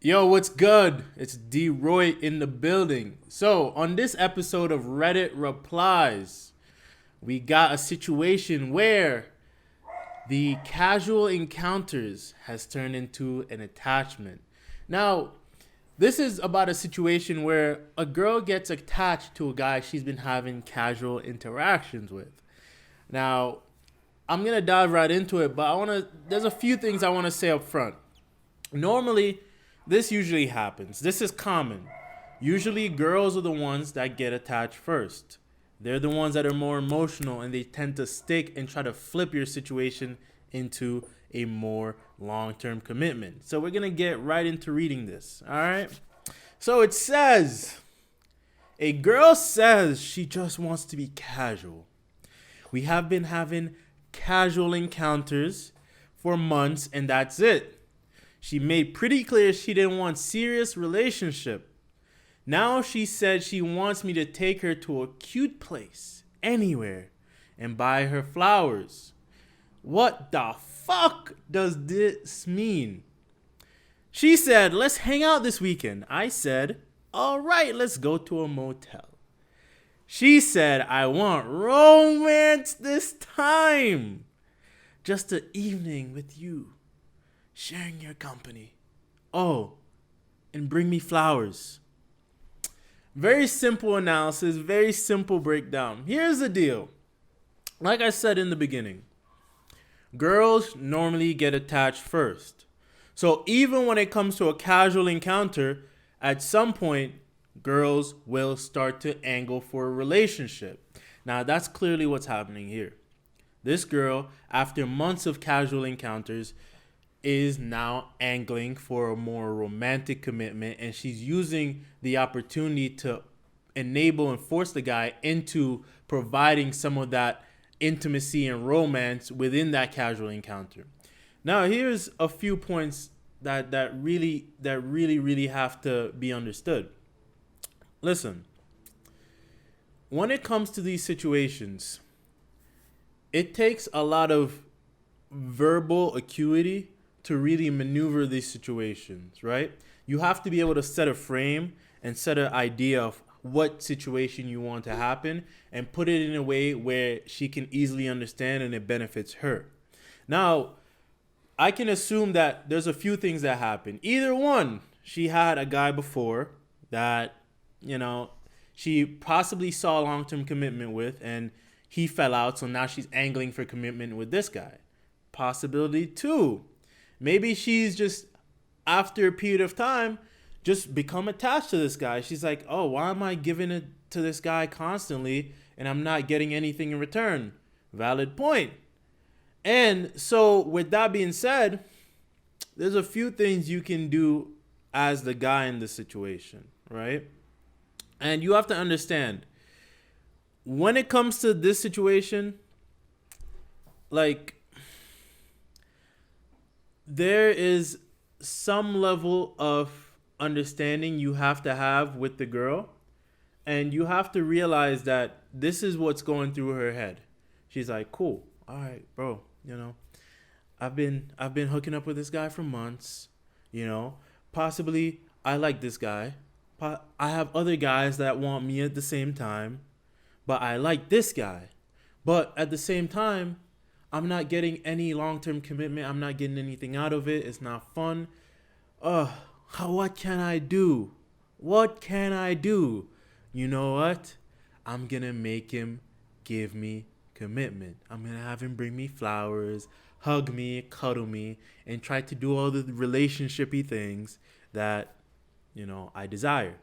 Yo, what's good? It's D Roy in the building. So, on this episode of Reddit Replies, we got a situation where the casual encounters has turned into an attachment. Now, this is about a situation where a girl gets attached to a guy she's been having casual interactions with. Now, I'm going to dive right into it, but there's a few things I want to say up front. Normally, this usually happens. This is common. Usually, girls are the ones that get attached first. They're the ones that are more emotional and they tend to stick and try to flip your situation into a more long term commitment. So, we're going to get right into reading this. All right. So, it says a girl says she just wants to be casual. We have been having casual encounters for months, and that's it. She made pretty clear she didn't want serious relationship. Now she said she wants me to take her to a cute place, anywhere, and buy her flowers. What the fuck does this mean? She said, let's hang out this weekend. I said, all right, let's go to a motel. She said, I want romance this time. Just an evening with you, sharing your company. Oh, and bring me flowers. Very simple analysis, very simple breakdown. Here's the deal. Like I said in the beginning, girls normally get attached first. So even when it comes to a casual encounter, at some point, girls will start to angle for a relationship. Now, that's clearly what's happening here. This girl, after months of casual encounters, is now angling for a more romantic commitment, and she's using the opportunity to enable and force the guy into providing some of that intimacy and romance within that casual encounter. Now, here's a few points that really have to be understood. Listen, when it comes to these situations, it takes a lot of verbal acuity to really maneuver these situations, right? You have to be able to set a frame and set an idea of what situation you want to happen and put it in a way where she can easily understand and it benefits her. Now, I can assume that there's a few things that happen. Either one, she had a guy before that, she possibly saw a long-term commitment with and he fell out, so now she's angling for commitment with this guy. Possibility two, maybe she's just, after a period of time, just become attached to this guy. She's like, oh, why am I giving it to this guy constantly and I'm not getting anything in return? Valid point. And so with that being said, there's a few things you can do as the guy in this situation, right? And you have to understand, when it comes to this situation, like, there is some level of understanding you have to have with the girl, and you have to realize that this is what's going through her head. She's like, cool, all right, bro, I've been hooking up with this guy for months, possibly I like this guy. I have other guys that want me at the same time, but I like this guy. But at the same time, I'm not getting any long-term commitment. I'm not getting anything out of it. It's not fun. What can I do? What can I do? You know what? I'm going to make him give me commitment. I'm going to have him bring me flowers, hug me, cuddle me, and try to do all the relationshipy things that, I desire.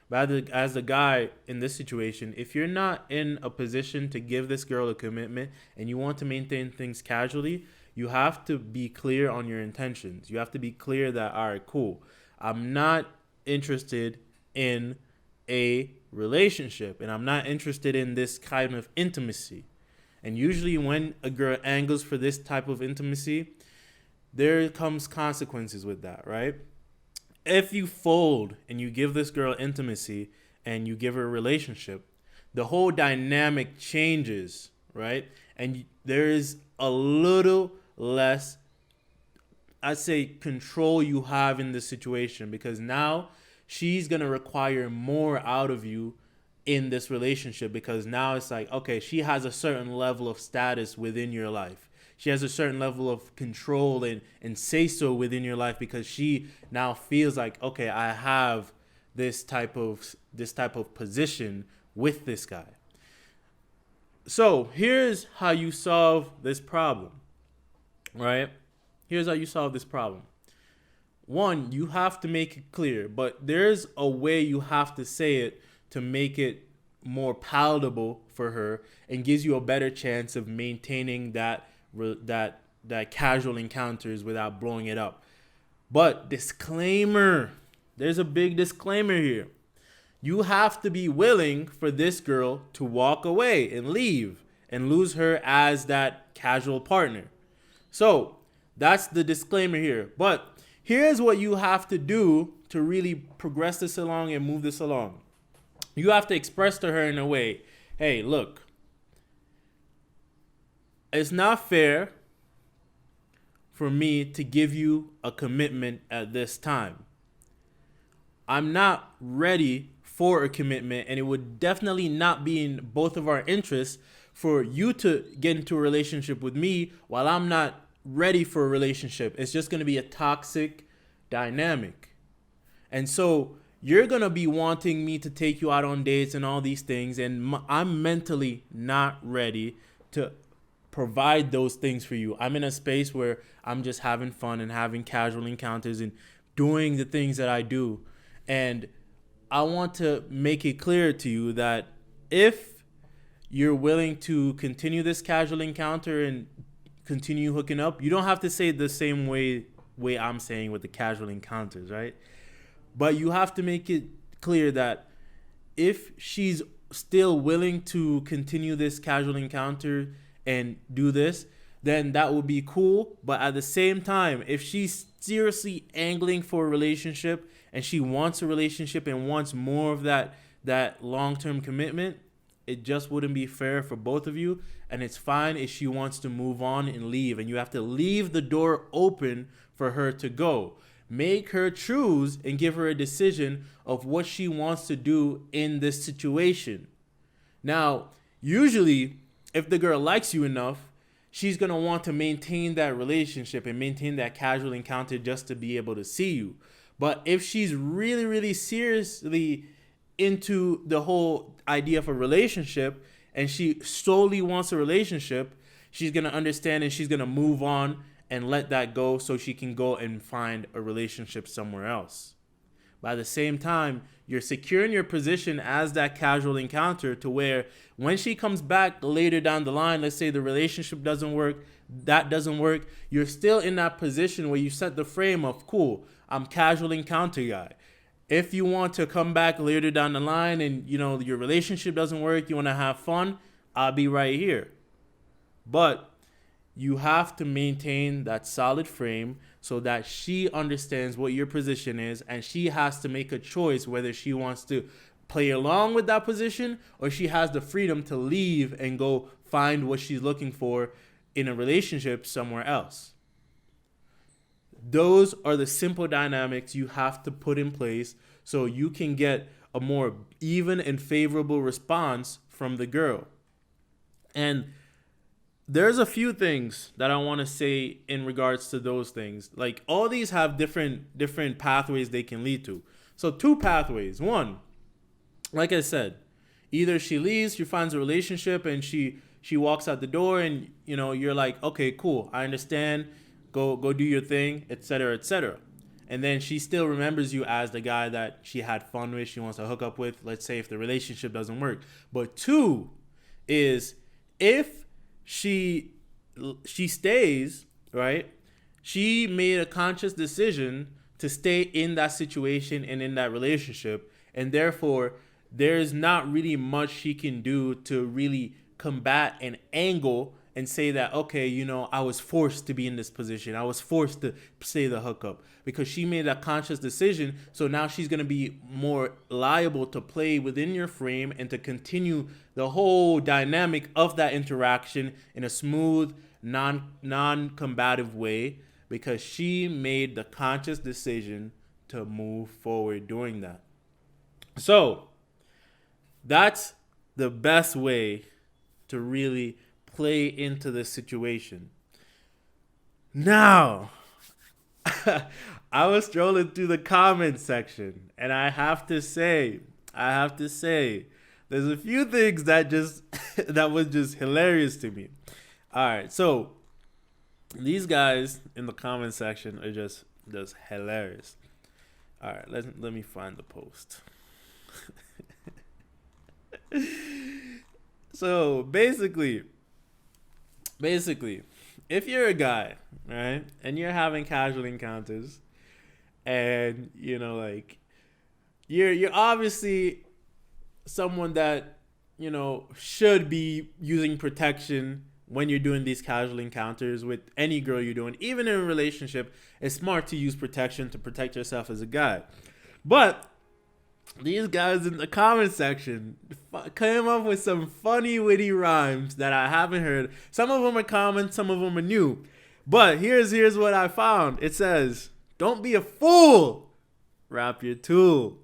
But as the guy in this situation, if you're not in a position to give this girl a commitment and you want to maintain things casually, you have to be clear on your intentions. You have to be clear that, all right, cool, I'm not interested in a relationship and I'm not interested in this kind of intimacy. And usually when a girl angles for this type of intimacy, there comes consequences with that, right? If you fold and you give this girl intimacy and you give her a relationship, the whole dynamic changes, right? And there is a little less I'd say, control you have in this situation, because now she's going to require more out of you in this relationship, because now it's like, okay, she has a certain level of status within your life. She has a certain level of control and say so within your life, because she now feels like, okay, I have this type of position with this guy. So here's how you solve this problem, right? Here's how you solve this problem. One, you have to make it clear, but there's a way you have to say it to make it more palatable for her and gives you a better chance of maintaining that casual encounters without blowing it up. But disclaimer, there's a big disclaimer here. You have to be willing for this girl to walk away and leave and lose her as that casual partner. So that's the disclaimer here. But here's what you have to do to really progress this along and move this along. You have to express to her in a way, hey, look, it's not fair for me to give you a commitment at this time. I'm not ready for a commitment, and it would definitely not be in both of our interests for you to get into a relationship with me while I'm not ready for a relationship. It's just going to be a toxic dynamic. And so you're going to be wanting me to take you out on dates and all these things, and I'm mentally not ready to provide those things for you. I'm in a space where I'm just having fun and having casual encounters and doing the things that I do. And I want to make it clear to you that if you're willing to continue this casual encounter and continue hooking up, you don't have to say it the same way I'm saying with the casual encounters, right? But you have to make it clear that if she's still willing to continue this casual encounter and do this, then that would be cool. But at the same time, if she's seriously angling for a relationship and she wants a relationship and wants more of that long-term commitment, it just wouldn't be fair for both of you. And it's fine if she wants to move on and leave, and you have to leave the door open for her to go. Make her choose and give her a decision of what she wants to do in this situation. Now, usually, if the girl likes you enough, she's going to want to maintain that relationship and maintain that casual encounter just to be able to see you. But if she's really, really seriously into the whole idea of a relationship and she solely wants a relationship, she's going to understand and she's going to move on and let that go so she can go and find a relationship somewhere else. But at the same time, you're securing your position as that casual encounter to where when she comes back later down the line, let's say the relationship doesn't work, that doesn't work, you're still in that position where you set the frame of, cool, I'm casual encounter guy. If you want to come back later down the line and, your relationship doesn't work, you want to have fun, I'll be right here. But you have to maintain that solid frame so that she understands what your position is, and she has to make a choice whether she wants to play along with that position or she has the freedom to leave and go find what she's looking for in a relationship somewhere else. Those are the simple dynamics you have to put in place so you can get a more even and favorable response from the girl. And there's a few things that I want to say in regards to those things. Like, all these have different pathways they can lead to. So 2 pathways. One, like I said, either she leaves, she finds a relationship, and she walks out the door, and you're like, okay, cool, I understand. Go do your thing, etc., etc. And then she still remembers you as the guy that she had fun with, she wants to hook up with, let's say if the relationship doesn't work. But 2 is if she stays, right? She made a conscious decision to stay in that situation and in that relationship, and therefore there's not really much she can do to really combat and angle and say that, okay, I was forced to be in this position. I was forced to say the hookup, because she made a conscious decision. So now she's going to be more liable to play within your frame and to continue the whole dynamic of that interaction in a smooth, non-combative way, because she made the conscious decision to move forward doing that. So that's the best way to really play into the situation. Now, I was strolling through the comments section, and I have to say, there's a few things that was just hilarious to me. All right, so these guys in the comment section are just hilarious. All right, let me find the post. So basically, if you're a guy, right, and you're having casual encounters, and you know, like, you're obviously someone that, you know, should be using protection when you're doing these casual encounters with any girl you're doing, even in a relationship. It's smart to use protection to protect yourself as a guy. But these guys in the comment section came up with some funny, witty rhymes that I haven't heard. Some of them are common, some of them are new. But here's what I found. It says, "Don't be a fool. Wrap your tool."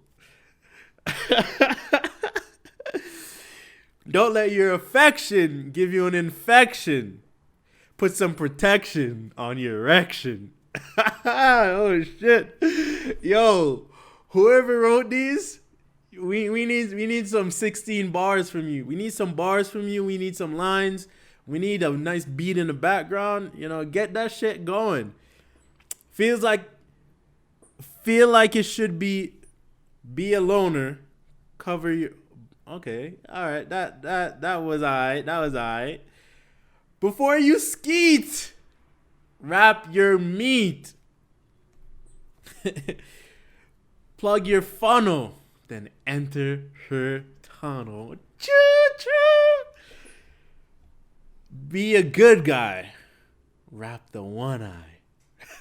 "Don't let your affection give you an infection. Put some protection on your erection." Oh shit. Yo, whoever wrote these, we need some 16 bars from you. We need some bars from you. We need some lines. We need a nice beat in the background. You know, get that shit going. Feel like it should be a loner. Cover your. Okay, all right. That was alright. That was alright. "Before you skeet, wrap your meat." "Plug your funnel, then enter her tunnel." Choo-choo. "Be a good guy. Wrap the one eye."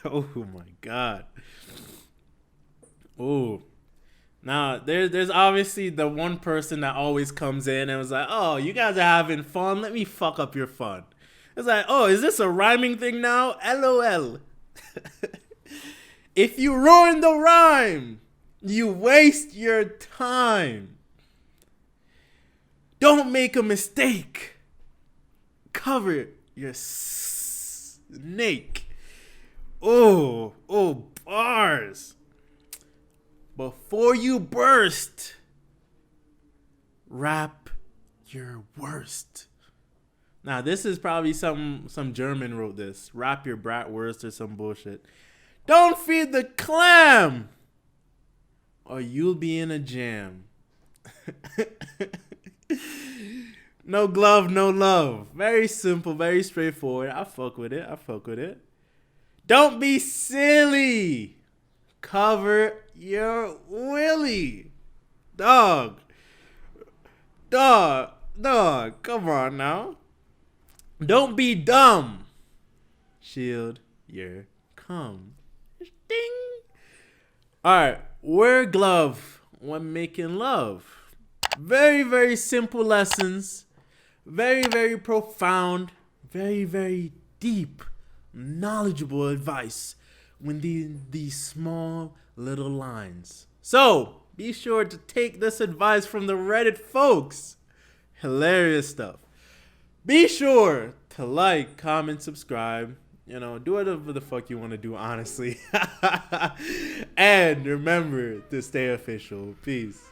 Oh my God. Oh. Now, there's obviously the one person that always comes in and was like, "Oh, you guys are having fun. Let me fuck up your fun." It's like, "Oh, is this a rhyming thing now? LOL." "If you ruin the rhyme, you waste your time. Don't make a mistake. Cover your snake." Oh, bars. "Before you burst, wrap your worst." Now, this is probably some German wrote this. "Wrap your bratwurst" or some bullshit. "Don't feed the clam, or you'll be in a jam." "No glove, no love." Very simple, very straightforward. I fuck with it. "Don't be silly. Cover your willy." Dog, come on now. "Don't be dumb. Shield your cum." Ding. All right, wear glove when making love. Very, very simple lessons. Very, very profound. Very, very deep, knowledgeable advice when these small little lines. So be sure to take this advice from the Reddit folks. Hilarious stuff. Be sure to like, comment, subscribe. You know, do whatever the fuck you want to do, honestly. And remember to stay official. Peace.